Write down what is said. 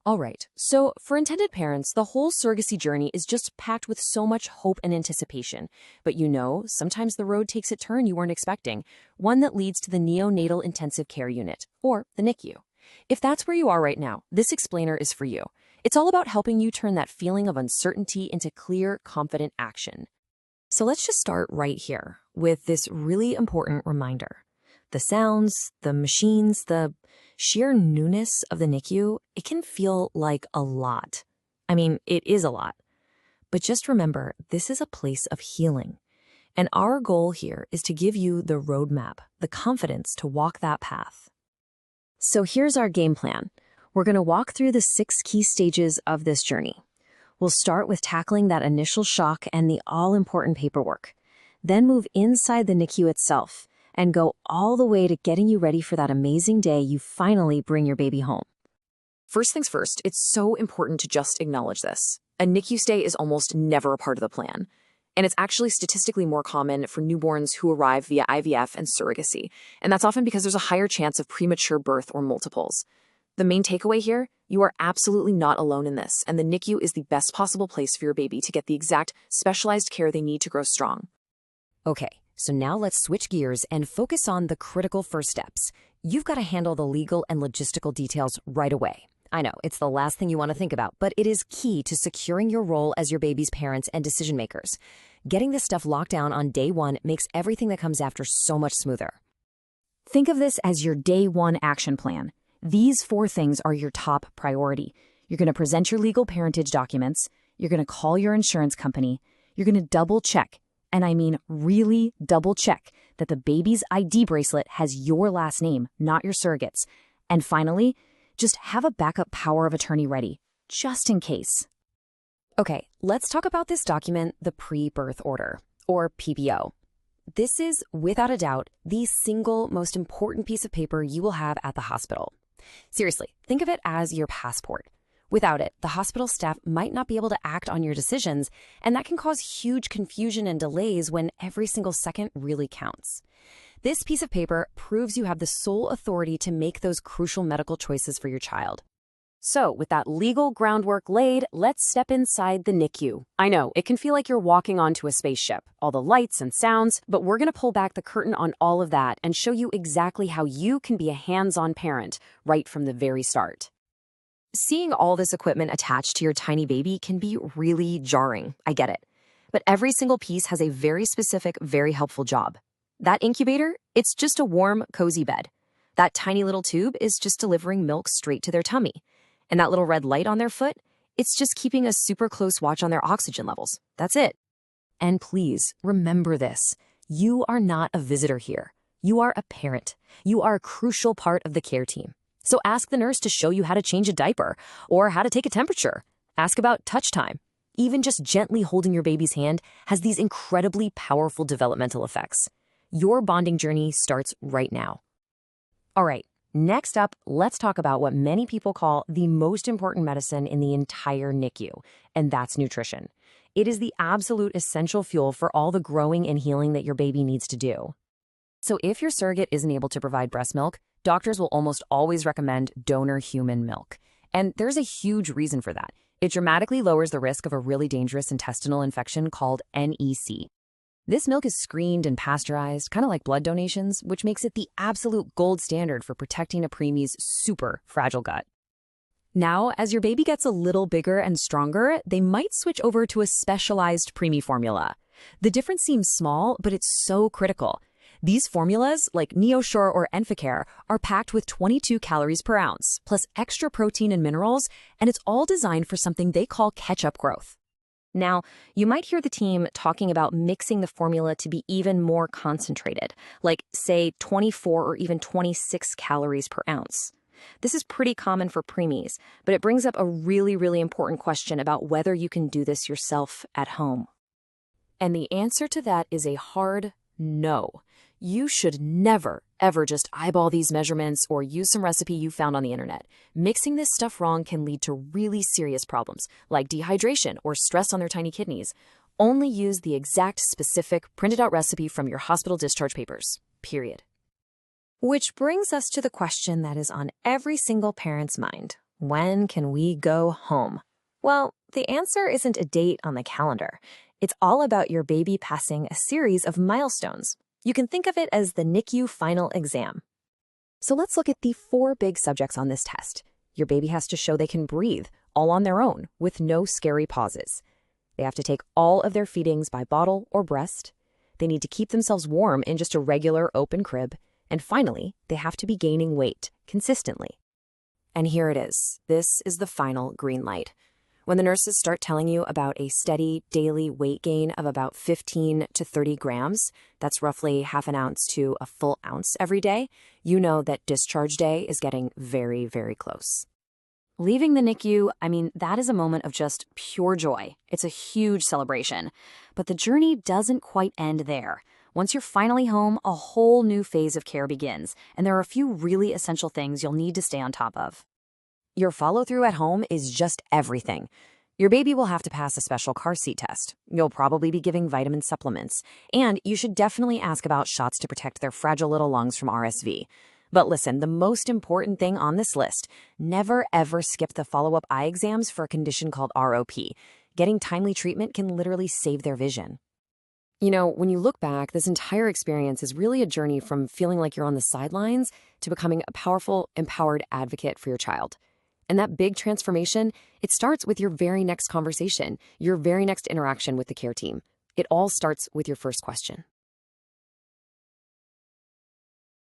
All right, so for intended parents, the whole surrogacy journey is just packed with so much hope and anticipation. But sometimes the road takes a turn you weren't expecting, one that leads to the neonatal intensive care unit, or the NICU. If that's where you are right now, this explainer is for you. It's all about helping you turn that feeling of uncertainty into clear, confident action. So let's just start right here with this really important reminder. The sounds, the machines, the sheer newness of the NICU, it can feel like a lot. I mean, it is a lot. But just remember, this is a place of healing. And our goal here is to give you the roadmap, the confidence to walk that path. So here's our game plan. We're going to walk through the 6 key stages of this journey. We'll start with tackling that initial shock and the all-important paperwork. Then move inside the NICU itself and go all the way to getting you ready for that amazing day you finally bring your baby home. First things first, it's so important to just acknowledge this. A NICU stay is almost never a part of the plan. And it's actually statistically more common for newborns who arrive via IVF and surrogacy. And that's often because there's a higher chance of premature birth or multiples. The main takeaway here, you are absolutely not alone in this, and the NICU is the best possible place for your baby to get the exact specialized care they need to grow strong. Okay, so now let's switch gears and focus on the critical first steps. You've got to handle the legal and logistical details right away. I know, it's the last thing you want to think about, but it is key to securing your role as your baby's parents and decision makers. Getting this stuff locked down on day one makes everything that comes after so much smoother. Think of this as your day one action plan. These 4 things are your top priority. You're going to present your legal parentage documents. You're going to call your insurance company. You're going to double check, and I mean really double check, that the baby's ID bracelet has your last name, not your surrogate's. And finally, just have a backup power of attorney ready, just in case. Okay, let's talk about this document, the pre-birth order, or PBO. This is, without a doubt, the single most important piece of paper you will have at the hospital. Seriously, think of it as your passport. Without it, the hospital staff might not be able to act on your decisions, and that can cause huge confusion and delays when every single second really counts. This piece of paper proves you have the sole authority to make those crucial medical choices for your child. So, with that legal groundwork laid, let's step inside the NICU. I know, it can feel like you're walking onto a spaceship, all the lights and sounds, but we're going to pull back the curtain on all of that and show you exactly how you can be a hands-on parent right from the very start. Seeing all this equipment attached to your tiny baby can be really jarring, I get it. But every single piece has a very specific, very helpful job. That incubator, it's just a warm, cozy bed. That tiny little tube is just delivering milk straight to their tummy. And that little red light on their foot, it's just keeping a super close watch on their oxygen levels. That's it. And please, remember this. You are not a visitor here. You are a parent. You are a crucial part of the care team. So ask the nurse to show you how to change a diaper or how to take a temperature. Ask about touch time. Even just gently holding your baby's hand has these incredibly powerful developmental effects. Your bonding journey starts right now. All right. Next up, let's talk about what many people call the most important medicine in the entire NICU, and that's nutrition. It is the absolute essential fuel for all the growing and healing that your baby needs to do. So if your surrogate isn't able to provide breast milk, doctors will almost always recommend donor human milk. And there's a huge reason for that. It dramatically lowers the risk of a really dangerous intestinal infection called NEC. This milk is screened and pasteurized, kind of like blood donations, which makes it the absolute gold standard for protecting a preemie's super fragile gut. Now, as your baby gets a little bigger and stronger, they might switch over to a specialized preemie formula. The difference seems small, but it's so critical. These formulas, like NeoSure or Enfacare, are packed with 22 calories per ounce, plus extra protein and minerals, and it's all designed for something they call catch-up growth. Now, you might hear the team talking about mixing the formula to be even more concentrated, like, say, 24 or even 26 calories per ounce. This is pretty common for preemies, but it brings up a really, really important question about whether you can do this yourself at home. And the answer to that is a hard no. You should never, ever just eyeball these measurements or use some recipe you found on the internet. Mixing this stuff wrong can lead to really serious problems, like dehydration or stress on their tiny kidneys. Only use the exact specific printed out recipe from your hospital discharge papers, period. Which brings us to the question that is on every single parent's mind. When can we go home? Well, the answer isn't a date on the calendar. It's all about your baby passing a series of milestones. You can think of it as the NICU final exam. So let's look at the 4 big subjects on this test. Your baby has to show they can breathe, all on their own, with no scary pauses. They have to take all of their feedings by bottle or breast. They need to keep themselves warm in just a regular open crib. And finally, they have to be gaining weight consistently. And here it is. This is the final green light. When the nurses start telling you about a steady daily weight gain of about 15 to 30 grams, that's roughly half an ounce to a full ounce every day, you know that discharge day is getting very, very close. Leaving the NICU, that is a moment of just pure joy. It's a huge celebration. But the journey doesn't quite end there. Once you're finally home, a whole new phase of care begins, and there are a few really essential things you'll need to stay on top of. Your follow-through at home is just everything. Your baby will have to pass a special car seat test. You'll probably be giving vitamin supplements. And you should definitely ask about shots to protect their fragile little lungs from RSV. But listen, the most important thing on this list, never ever skip the follow-up eye exams for a condition called ROP. Getting timely treatment can literally save their vision. When you look back, this entire experience is really a journey from feeling like you're on the sidelines to becoming a powerful, empowered advocate for your child. And that big transformation, it starts with your very next conversation, your very next interaction with the care team. It all starts with your first question.